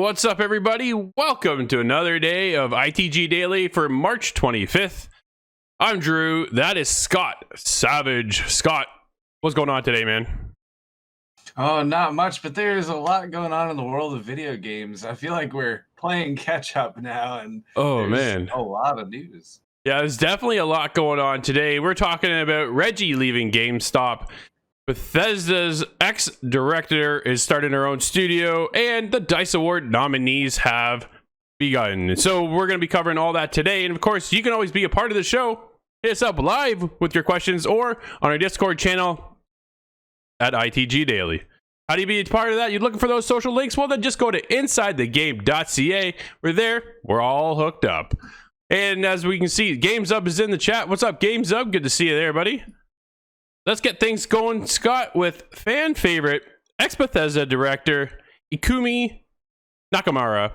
What's up, everybody? Welcome to another day of ITG Daily for March 25th. I'm Drew. That is Scott Savage. Scott, what's going on today, man? Oh, not much, but there's a lot going on in the world of video games. I feel like we're playing catch up now, and there's a lot of news. Yeah, there's definitely a lot going on today. We're talking about Reggie leaving GameStop. Bethesda's ex-director is starting her own studio, and the DICE Award nominees have begun. So we're going to be covering all that today. And of course, you can always be a part of the show. Hit us up live with your questions or on our Discord channel at ITG Daily. How do you be a part of that? You're looking for those social links? Well, then just go to insidethegame.ca. We're all hooked up. And as we can see, Games Up is in the chat. What's up, Games Up? Good to see you there, buddy. Let's get things going, Scott, with fan favorite ex-Bethesda director Ikumi Nakamura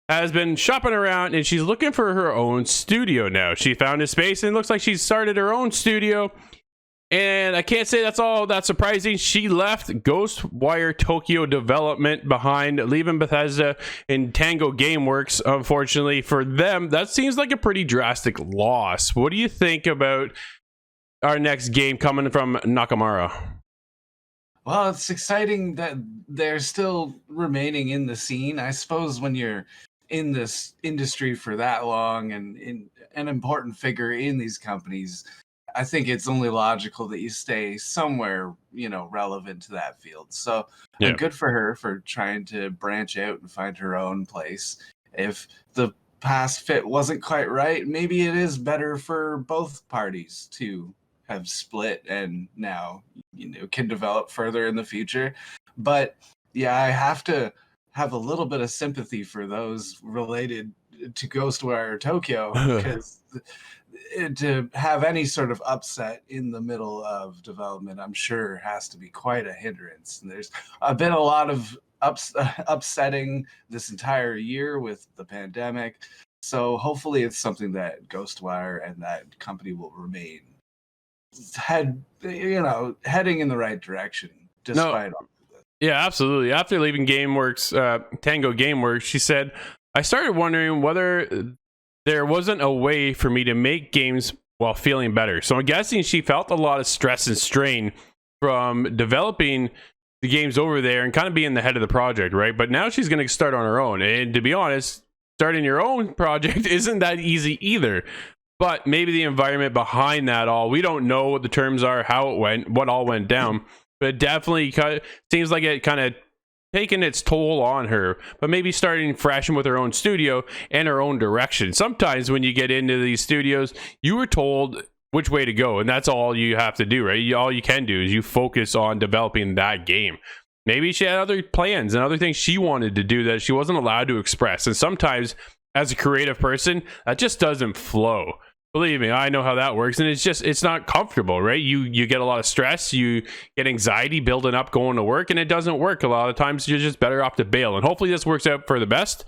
has been shopping around and she's looking for her own studio now. She found a space and it looks like she's started her own studio. And I can't say that's all that surprising. She left Ghostwire Tokyo Development behind, leaving Bethesda and Tango Gameworks. Unfortunately for them, that seems like a pretty drastic loss. What do you think about our next game coming from Nakamura? Well, it's exciting that they're still remaining in the scene. I suppose when you're in this industry for that long and an important figure in these companies, I think it's only logical that you stay somewhere, relevant to that field. So good for her for trying to branch out and find her own place. If the past fit wasn't quite right, maybe it is better for both parties to have split and now can develop further in the future. But yeah, I have to have a little bit of sympathy for those related to Ghostwire Tokyo, because to have any sort of upset in the middle of development, I'm sure has to be quite a hindrance. And there's been a lot of upsetting this entire year with the pandemic. So hopefully it's something that Ghostwire and that company will remain heading in the right direction despite all of this. Yeah, absolutely. After leaving GameWorks, Tango Gameworks, she said, I started wondering whether there wasn't a way for me to make games while feeling better. So I'm guessing she felt a lot of stress and strain from developing the games over there and kind of being the head of the project, right? But now she's going to start on her own. And to be honest, starting your own project isn't that easy either. But maybe the environment behind that all, we don't know what the terms are, how it went, what all went down. But it definitely seems like it kind of taken its toll on her. But maybe starting fresh with her own studio and her own direction. Sometimes when you get into these studios, you were told which way to go. And that's all you have to do, right? All you can do is you focus on developing that game. Maybe she had other plans and other things she wanted to do that she wasn't allowed to express. And sometimes as a creative person, that just doesn't flow. Believe me, I know how that works, and it's not comfortable, right? You get a lot of stress, you get anxiety building up going to work, and it doesn't work. A lot of times you're just better off to bail, and hopefully this works out for the best.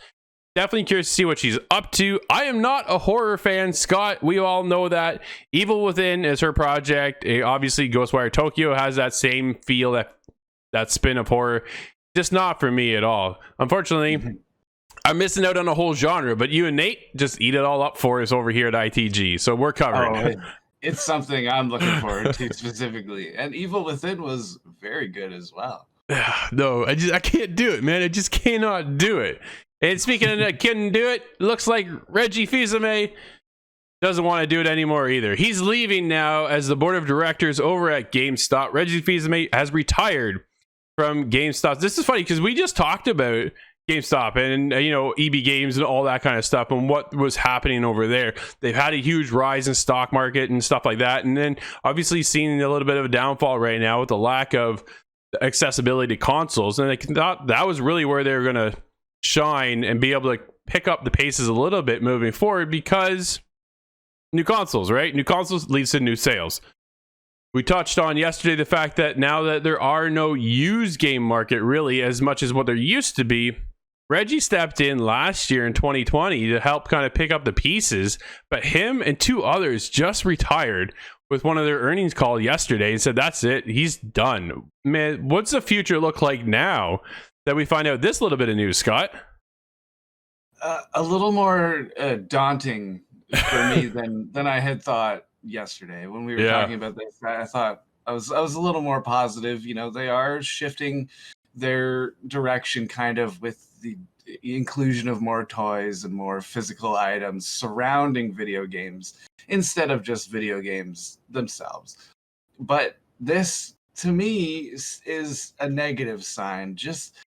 Definitely curious to see what she's up to. I am not a horror fan, Scott. We all know that. Evil Within is her project. Obviously, Ghostwire Tokyo has that same feel, that spin of horror. Just not for me at all. Unfortunately, I'm missing out on a whole genre, but you and Nate just eat it all up for us over here at ITG. So we're covered. It's something I'm looking forward to specifically. And Evil Within was very good as well. No, I can't do it, man. I just cannot do it. And speaking of couldn't do it, looks like Reggie Fils-Aimé doesn't want to do it anymore either. He's leaving now as the board of directors over at GameStop. Reggie Fils-Aimé has retired from GameStop. This is funny because we just talked about GameStop and EB Games and all that kind of stuff and what was happening over there. They've had a huge rise in stock market and stuff like that, and then obviously seeing a little bit of a downfall right now with the lack of accessibility to consoles. And they thought that was really where they were going to shine and be able to pick up the paces a little bit moving forward, because new consoles, right? New consoles leads to new sales. We touched on yesterday the fact that now that there are no used game market really as much as what there used to be, Reggie stepped in last year in 2020 to help kind of pick up the pieces, but him and two others just retired with one of their earnings call yesterday and said that's it, he's done. Man, what's the future look like now that we find out this little bit of news, Scott? A little more daunting for me than I had thought yesterday when we were Yeah. talking about this. I thought I was a little more positive. You know, they are shifting their direction kind of with the inclusion of more toys and more physical items surrounding video games instead of just video games themselves. But this to me is a negative sign. Just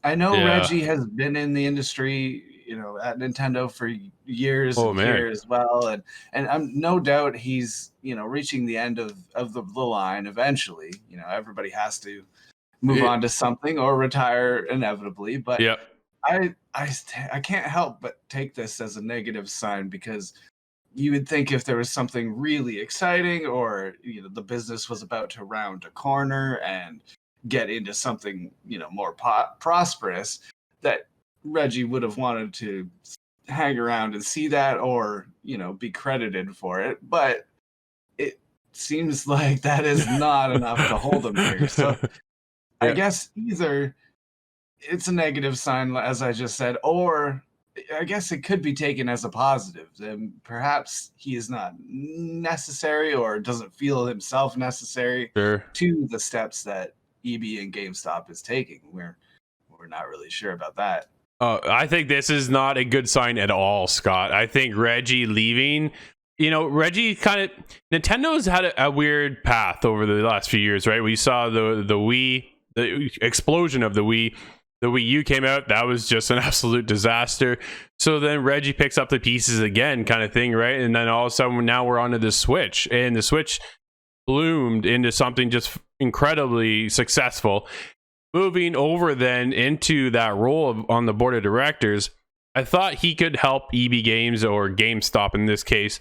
I know Yeah. Reggie has been in the industry, you know, at Nintendo for years Oh and man. here as well, and I'm no doubt he's, you know, reaching the end of the line eventually. You know, everybody has to move It, on to something or retire inevitably, but yeah. I can't help but take this as a negative sign because you would think if there was something really exciting or you know the business was about to round a corner and get into something you know more prosperous that Reggie would have wanted to hang around and see that or you know be credited for it, but it seems like that is not enough to hold him here. So I Yeah. guess either it's a negative sign, as I just said, or I guess it could be taken as a positive. Perhaps he is not necessary or doesn't feel himself necessary Sure. to the steps that EB and GameStop is taking. We're not really sure about that. I think this is not a good sign at all, Scott. I think Reggie leaving, Reggie kind of, Nintendo's had a weird path over the last few years, right? We saw the Wii, the explosion of the Wii. The Wii U came out, that was just an absolute disaster. So then Reggie picks up the pieces again, kind of thing, right? And then all of a sudden, now we're onto the Switch, and the Switch bloomed into something just incredibly successful. Moving over then into that role on the board of directors, I thought he could help EB Games or GameStop in this case,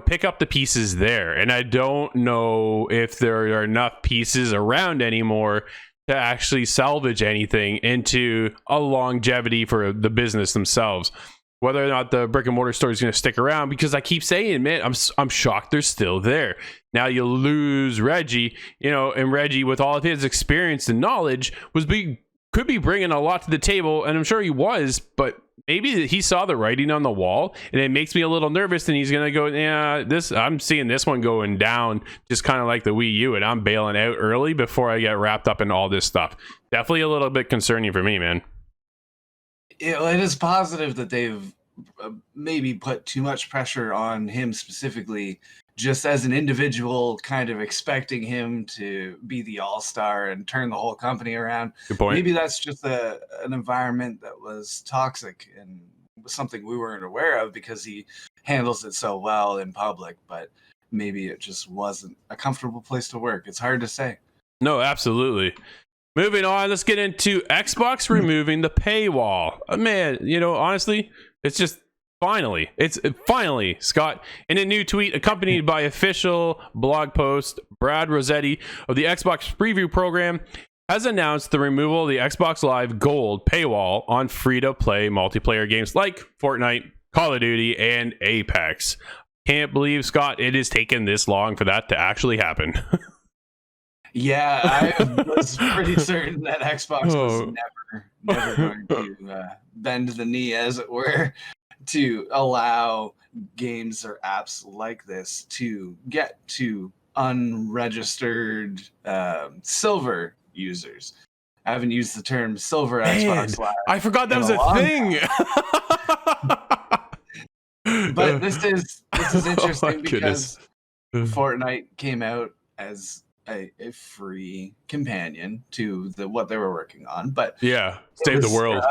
pick up the pieces there. And I don't know if there are enough pieces around anymore to actually salvage anything into a longevity for the business themselves. Whether or not the brick and mortar store is going to stick around, because I keep saying, man, I'm shocked they're still there. Now you lose Reggie, and Reggie, with all of his experience and knowledge, could be bringing a lot to the table, and I'm sure he was, but maybe he saw the writing on the wall, and it makes me a little nervous. And he's going to go, yeah, I'm seeing this one going down, just kind of like the Wii U, and I'm bailing out early before I get wrapped up in all this stuff. Definitely a little bit concerning for me, man. It is positive that they've maybe put too much pressure on him specifically, just as an individual, kind of expecting him to be the all-star and turn the whole company around. Good point. Maybe that's just an environment that was toxic and something we weren't aware of because he handles it so well in public, but maybe it just wasn't a comfortable place to work. It's hard to say. No, absolutely. Moving on, let's get into Xbox removing the paywall. Man, honestly, it's finally, Scott, in a new tweet accompanied by official blog post, Brad Rossetti of the Xbox preview program has announced the removal of the Xbox Live Gold paywall on free-to-play multiplayer games like Fortnite, Call of Duty, and Apex. Can't believe, Scott, it has taken this long for that to actually happen. Yeah, I was pretty certain that Xbox was never going to bend the knee, as it were, to allow games or apps like this to get to unregistered silver users. I haven't used the term silver Xbox Live. I forgot that was a thing. But this is interesting because goodness. Fortnite came out as a free companion to what they were working on, but yeah, save the world.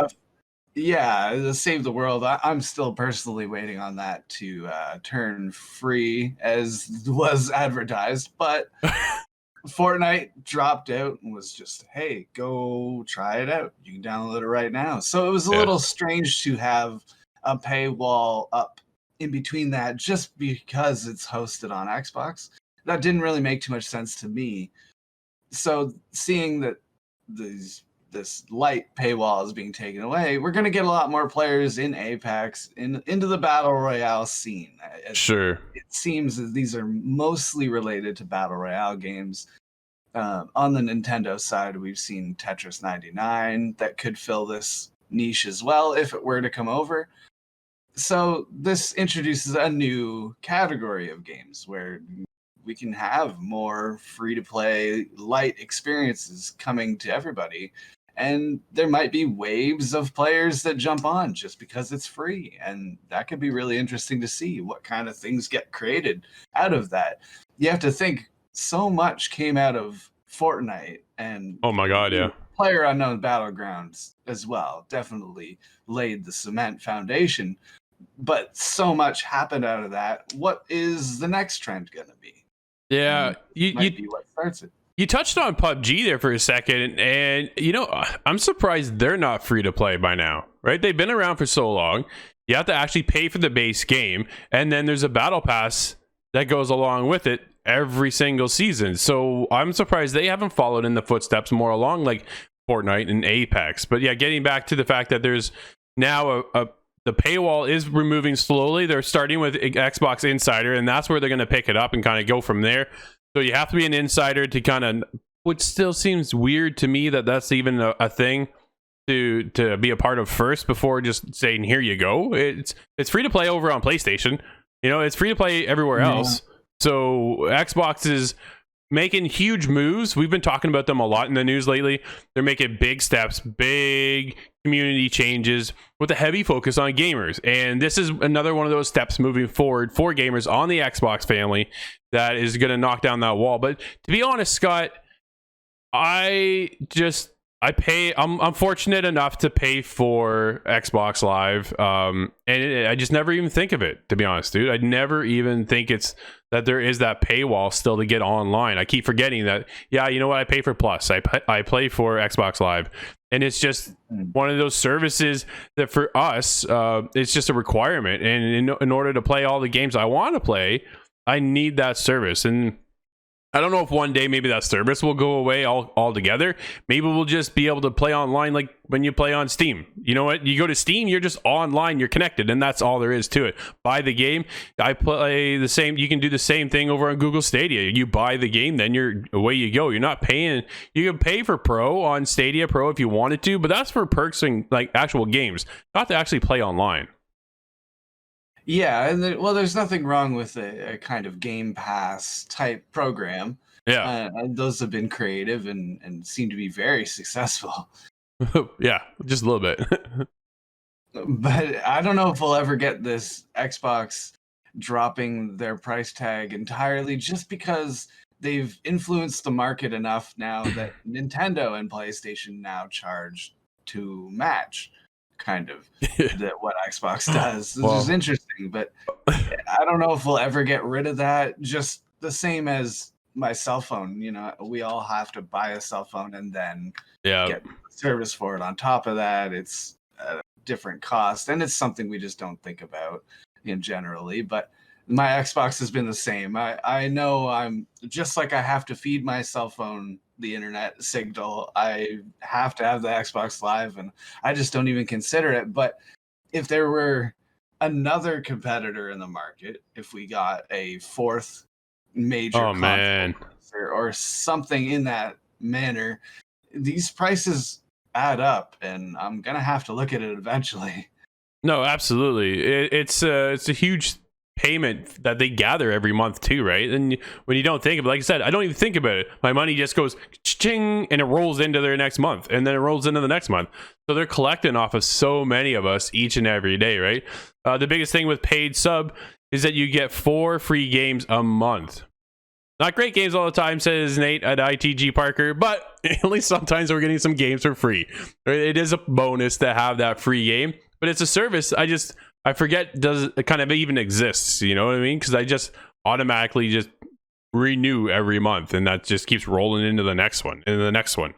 Save the world. I'm still personally waiting on that to turn free, as was advertised, but Fortnite dropped out and was just, hey, go try it out. You can download it right now. So it was a little strange to have a paywall up in between that just because it's hosted on Xbox. That didn't really make too much sense to me. So seeing that this light paywall is being taken away, we're going to get a lot more players in Apex, into the Battle Royale scene. Sure. It seems that these are mostly related to Battle Royale games. On the Nintendo side, we've seen Tetris 99 that could fill this niche as well if it were to come over. So this introduces a new category of games where we can have more free-to-play light experiences coming to everybody. And there might be waves of players that jump on just because it's free. And that could be really interesting to see what kind of things get created out of that. You have to think so much came out of Fortnite and Oh my God, yeah. PlayerUnknown's Battlegrounds as well. Definitely laid the cement foundation. But so much happened out of that. What is the next trend going to be? Yeah, Might be what starts it. You touched on PUBG there for a second, and I'm surprised they're not free to play by now, right? They've been around for so long. You have to actually pay for the base game, and then there's a battle pass that goes along with it every single season. So I'm surprised they haven't followed in the footsteps more along like Fortnite and Apex. But yeah, getting back to the fact that there's now the paywall is removing slowly. They're starting with Xbox Insider, and that's where they're going to pick it up and kind of go from there. So you have to be an insider to kind of, which still seems weird to me that that's even a thing to be a part of first before just saying, here you go. It's free to play over on PlayStation. It's free to play everywhere else. So Xbox is making huge moves. We've been talking about them a lot in the news lately. They're making big steps, big community changes with a heavy focus on gamers. And this is another one of those steps moving forward for gamers on the Xbox family that is going to knock down that wall. But to be honest, Scott, I'm fortunate enough to pay for Xbox Live, and I just never even think of it, to be honest, dude. I never even think that there is that paywall still to get online. I keep forgetting that. Yeah, you know what? I pay for Plus. I play for Xbox Live, and it's just one of those services that for us, it's just a requirement. And in order to play all the games I want to play, I need that service. And I don't know if one day maybe that service will go away altogether. Maybe we'll just be able to play online like when you play on Steam. You know what? You go to Steam, you're just online, you're connected, and that's all there is to it. Buy the game. I play the same. You can do the same thing over on Google Stadia. You buy the game, then you're away you go. You're not paying. You can pay for Pro on Stadia Pro if you wanted to, but that's for perks and like actual games, not to actually play online. Yeah, and there's nothing wrong with a kind of Game Pass type program. Yeah, and those have been creative and seem to be very successful. Yeah, just a little bit. But I don't know if we'll ever get this Xbox dropping their price tag entirely, just because they've influenced the market enough now that Nintendo and PlayStation now charge to match. Kind of that what Xbox does. This is interesting, but I don't know if we'll ever get rid of that. Just the same as my cell phone. We all have to buy a cell phone and then get service for it. On top of that, it's a different cost, and it's something we just don't think about generally. But my Xbox has been the same. I know I'm just like I have to feed my cell phone the internet signal. I have to have the Xbox Live, and I just don't even consider it. But if there were another competitor in the market, if we got a fourth major console or something in that manner, these prices add up, and I'm gonna have to look at it eventually. No, absolutely. It's a huge payment that they gather every month too, right? And when you don't think of it, like I said, I don't even think about it. My money just goes ching, and it rolls into their next month, and then it rolls into the next month. So they're collecting off of so many of us each and every day, right? The biggest thing with paid sub is that you get 4 free games a month. Not great games all the time, says Nate at ITG Parker, but at least sometimes we're getting some games for free. It is a bonus to have that free game, but it's a service I forget does it kind of even exists, you know what I mean? Because I just automatically just renew every month, and that just keeps rolling into the next one and the next one.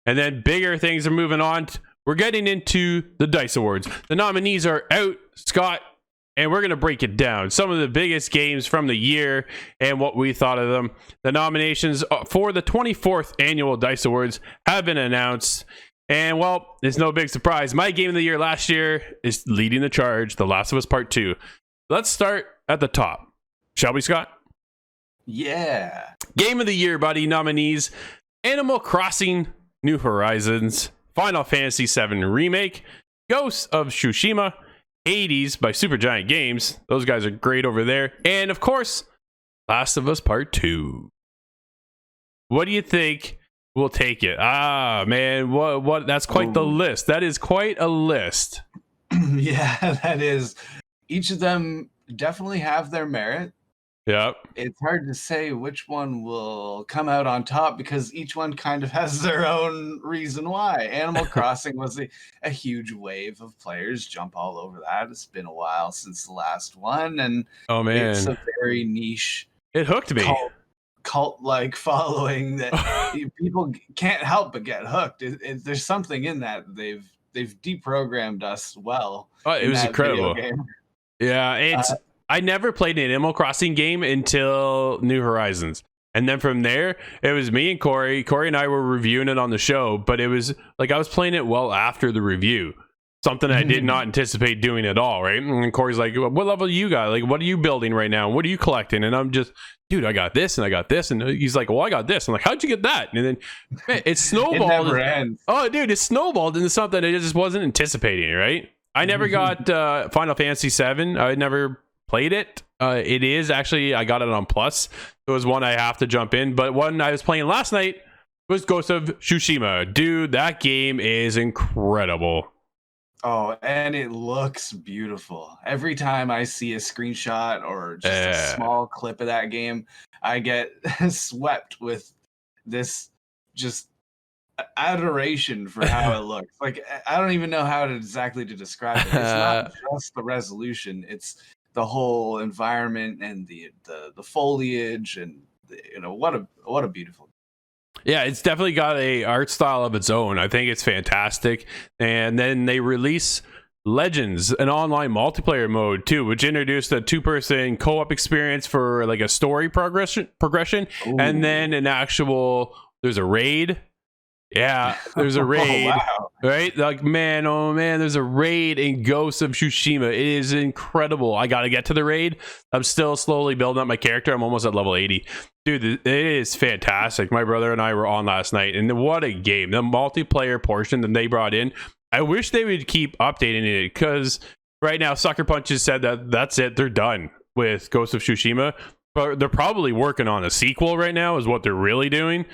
And then bigger things are moving on. We're getting into the DICE Awards. The nominees are out, Scott, and we're going to break it down. Some of the biggest games from the year and what we thought of them. The nominations for the 24th annual DICE Awards have been announced. And, well, it's no big surprise. My game of the year last year is leading the charge, The Last of Us Part 2. Let's start at the top. Shall we, Scott? Yeah. Game of the year, buddy. Nominees: Animal Crossing New Horizons, Final Fantasy VII Remake, Ghosts of Tsushima, Hades by Supergiant Games. Those guys are great over there. And of course, Last of Us Part 2. What do you think will take it? Ah, man, what? That's quite the list. That is quite a list. Yeah, that is. Each of them definitely have their merit. Yep. It's hard to say which one will come out on top because each one kind of has their own reason why. Animal Crossing was a huge wave of players jump all over that. It's been a while since the last one, and oh man, it's a very niche. It hooked me. Cult-like following that people can't help but get hooked. There's something in that. They've deprogrammed us well. Oh, it was incredible. Yeah, it's. I never played an Animal Crossing game until New Horizons. And then from there, it was me and Corey. Corey and I were reviewing it on the show, but it was like I was playing it well after the review. Something I did not anticipate doing at all, right? And Corey's like, what level you got? Like, what are you building right now? What are you collecting? And I'm just, dude, I got this and I got this. And he's like, well, I got this. I'm like, how'd you get that? And then man, it snowballed. It never ends. Oh, dude, it snowballed into something I just wasn't anticipating, right? I never got Final Fantasy VII. I never played it. It is actually, I got it on Plus. It was one I have to jump in. But one I was playing last night was Ghost of Tsushima. Dude, that game is incredible. Oh, and it looks beautiful. Every time I see a screenshot or just a small clip of that game, I get swept with this just adoration for how it looks. Like, I don't even know how exactly to describe it. It's not just the resolution. It's the whole environment and the foliage and what a beautiful. Yeah, it's definitely got a art style of its own. I think it's fantastic. And then they release Legends, an online multiplayer mode too, which introduced a 2-person co-op experience for like a story progression. Ooh. And then there's a raid. Yeah, there's a raid. Wow. Right? Like, man, oh man, there's a raid in Ghost of Tsushima. It is incredible. I got to get to the raid. I'm still slowly building up my character. I'm almost at level 80. Dude, it is fantastic. My brother and I were on last night, and what a game. The multiplayer portion that they brought in, I wish they would keep updating it, because right now Sucker Punch has said that that's it. They're done with Ghost of Tsushima, but they're probably working on a sequel right now is what they're really doing.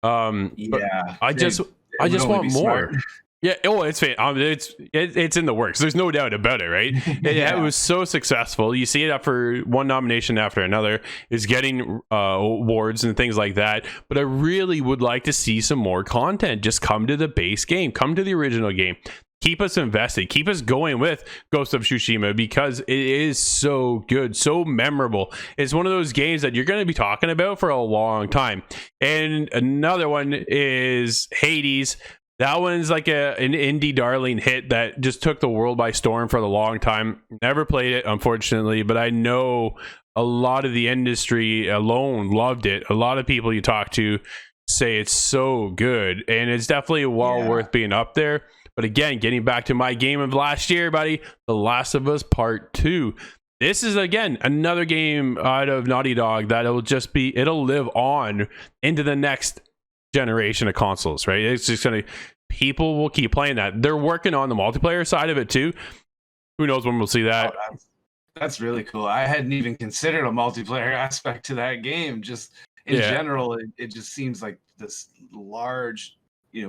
Yeah, I just want more. Smart. Yeah, it's in the works. There's no doubt about it, right? It was so successful. You see it up for one nomination after another. It's getting awards and things like that. But I really would like to see some more content. Just come to the base game. Come to the original game. Keep us invested. Keep us going with Ghost of Tsushima, because it is so good, so memorable. It's one of those games that you're going to be talking about for a long time. And another one is Hades. That one's like an indie darling hit that just took the world by storm for a long time. Never played it, unfortunately, but I know a lot of the industry alone loved it. A lot of people you talk to say it's so good, and it's definitely well worth being up there. But again, getting back to my game of last year, buddy, The Last of Us Part 2. This is, again, another game out of Naughty Dog that it'll live on into the next generation of consoles, right? It's just people will keep playing that. They're working on the multiplayer side of it too. Who knows when we'll see that? Oh, that's really cool. I hadn't even considered a multiplayer aspect to that game. Just in general, it just seems like this large,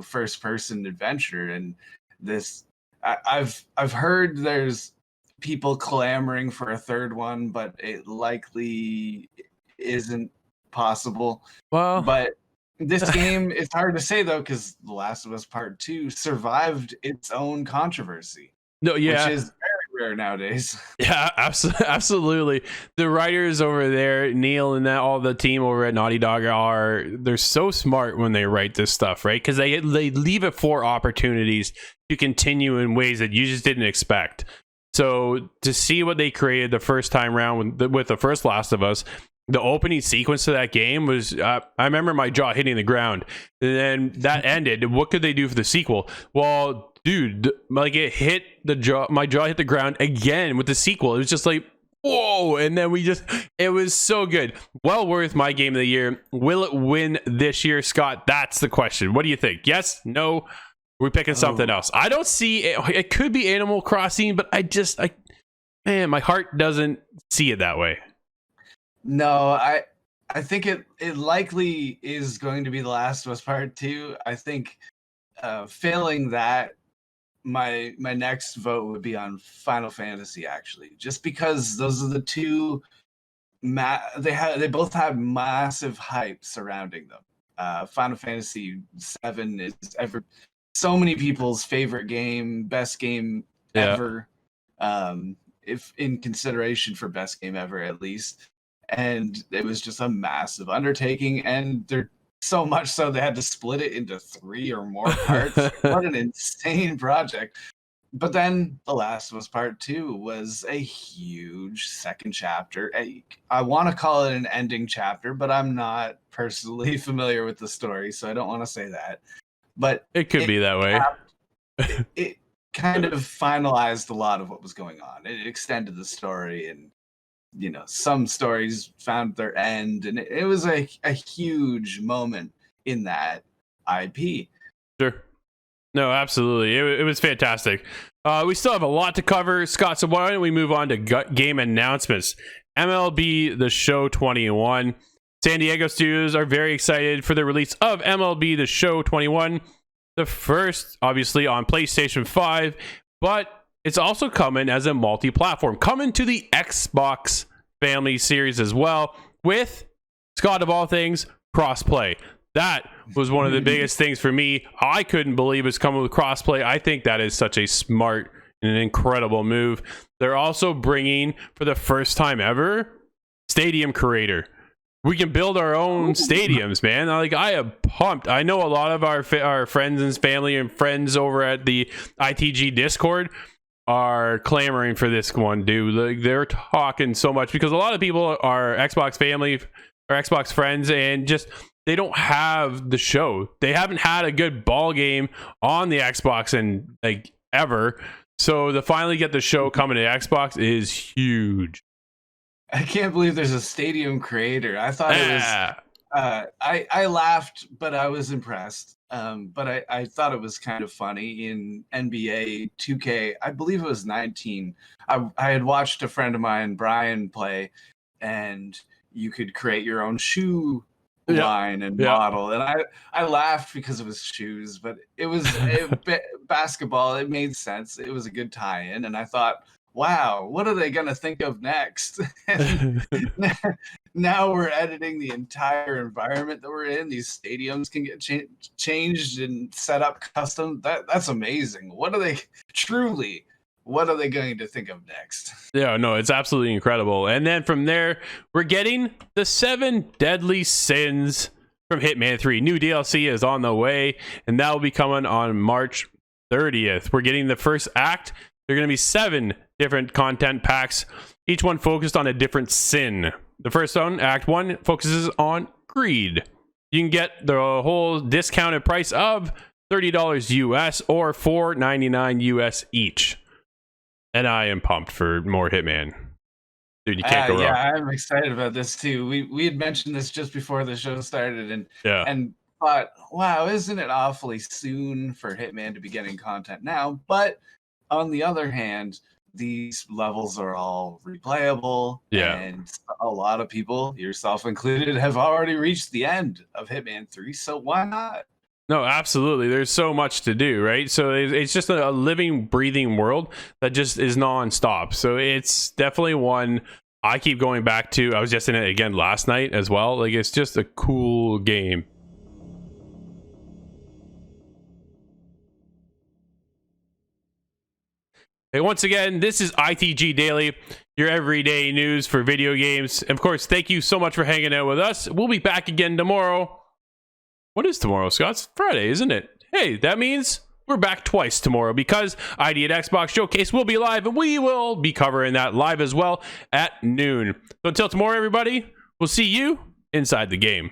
first person adventure. And this, I've heard there's people clamoring for a third one, but it likely isn't possible. Well, but this game, it's hard to say though, because The Last of Us Part 2 survived its own controversy. No, yeah, which is very rare nowadays. Yeah, absolutely. The writers over there, Neil and all the team over at Naughty Dog, they're so smart when they write this stuff, right? Because they leave it for opportunities to continue in ways that you just didn't expect. So to see what they created the first time around with the first Last of Us, the opening sequence to that game was, I remember my jaw hitting the ground. And then that ended. What could they do for the sequel? Well, dude, like my jaw hit the ground again with the sequel. It was just like, whoa. And then it was so good. Well worth my game of the year. Will it win this year, Scott? That's the question. What do you think? Yes? No? We're picking something else. I don't see it. It could be Animal Crossing, but man, my heart doesn't see it that way. No, I think it likely is going to be The Last of Us Part 2. I think failing that, my next vote would be on Final Fantasy, actually, just because those are the two. They both have massive hype surrounding them. Final Fantasy 7 is so many people's favorite game, best game ever. If in consideration for best game ever, at least. And it was just a massive undertaking, and they're so much so they had to split it into 3 or more parts. What an insane project. But then The Last of Us Part 2 was a huge second chapter. I want to call it an ending chapter, but I'm not personally familiar with the story, so I don't want to say that. But it could be that way. It kind of finalized a lot of what was going on. It extended the story, and some stories found their end, and it was a huge moment in that IP. Sure. No, absolutely. It was fantastic. We still have a lot to cover, Scott, so why don't we move on to game announcements. MLB The Show 21. San Diego studios are very excited for the release of MLB The Show 21. The first, obviously, on PlayStation 5, but it's also coming as a multi-platform, coming to the Xbox family series as well, with, Scott, of all things, crossplay. That was one of the biggest things for me. I couldn't believe it's coming with crossplay. I think that is such a smart and an incredible move. They're also bringing, for the first time ever, Stadium Creator. We can build our own stadiums, man. I am pumped. I know a lot of our friends and family and friends over at the ITG Discord are clamoring for this one, dude. They're talking so much because a lot of people are Xbox family or Xbox friends, and just they don't have the show. They haven't had a good ball game on the Xbox in ever. So to finally get the show coming to Xbox is huge. I can't believe there's a Stadium Creator. I thought it was. I laughed, but I was impressed. But I thought it was kind of funny in NBA 2K. I believe it was 19. I had watched a friend of mine, Brian, play, and you could create your own shoe line and model. And I laughed because it was shoes, but it was basketball. It made sense. It was a good tie-in, and I thought, wow, what are they going to think of next? Now we're editing the entire environment that we're in. These stadiums can get changed and set up custom. That's amazing. What are they going to think of next? Yeah, no, it's absolutely incredible. And then from there, we're getting the 7 Deadly Sins from Hitman 3. New DLC is on the way, and that will be coming on March 30th. We're getting the first act. There are going to be 7 different content packs, each one focused on a different sin. The first one, Act 1, focuses on greed. You can get the whole discounted price of $30 US or $4.99 US each. And I am pumped for more Hitman. Dude, you can't go wrong. Yeah, I'm excited about this too. We had mentioned this just before the show started, and thought, wow, isn't it awfully soon for Hitman to be getting content now? But on the other hand, these levels are all replayable, and a lot of people, yourself included, have already reached the end of Hitman 3, so why not? No, absolutely. There's so much to do, right? So it's just a living, breathing world that just is non-stop. So it's definitely one I keep going back to. I was just in it again last night as well. It's just a cool game. Hey, once again, this is ITG Daily, your everyday news for video games. And of course, thank you so much for hanging out with us. We'll be back again tomorrow. What is tomorrow, Scott? It's Friday, isn't it? Hey, that means we're back twice tomorrow because ID at Xbox Showcase will be live, and we will be covering that live as well at noon. So until tomorrow, everybody, we'll see you inside the game.